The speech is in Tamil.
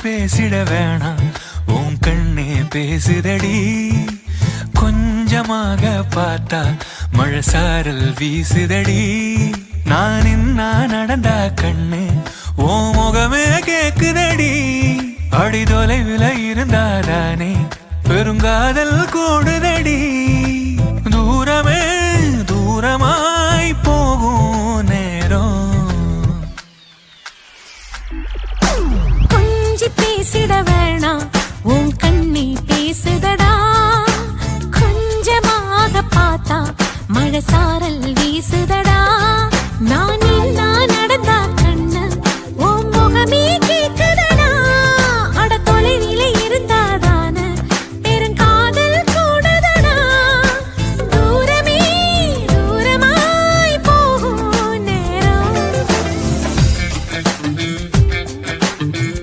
பேசிட வேணாம் உன் கண்ணே பேசுதடி கொஞ்சமாக பார்த்தா மழை சாரல் வீசுதடி நான் இன்னா நடந்தா கண்ணு ஓ முகமே கேக்குதடி அடி தொலைவில் இருந்தாதானே பெருங்காதல் கூடுதடி தூரமே தூரமாய் போகும் நேரம் கொஞ்சி பேசிட வேணாம் உன் கண்ணி பேசுதடா கொஞ்சமாக பார்த்தா மழை சார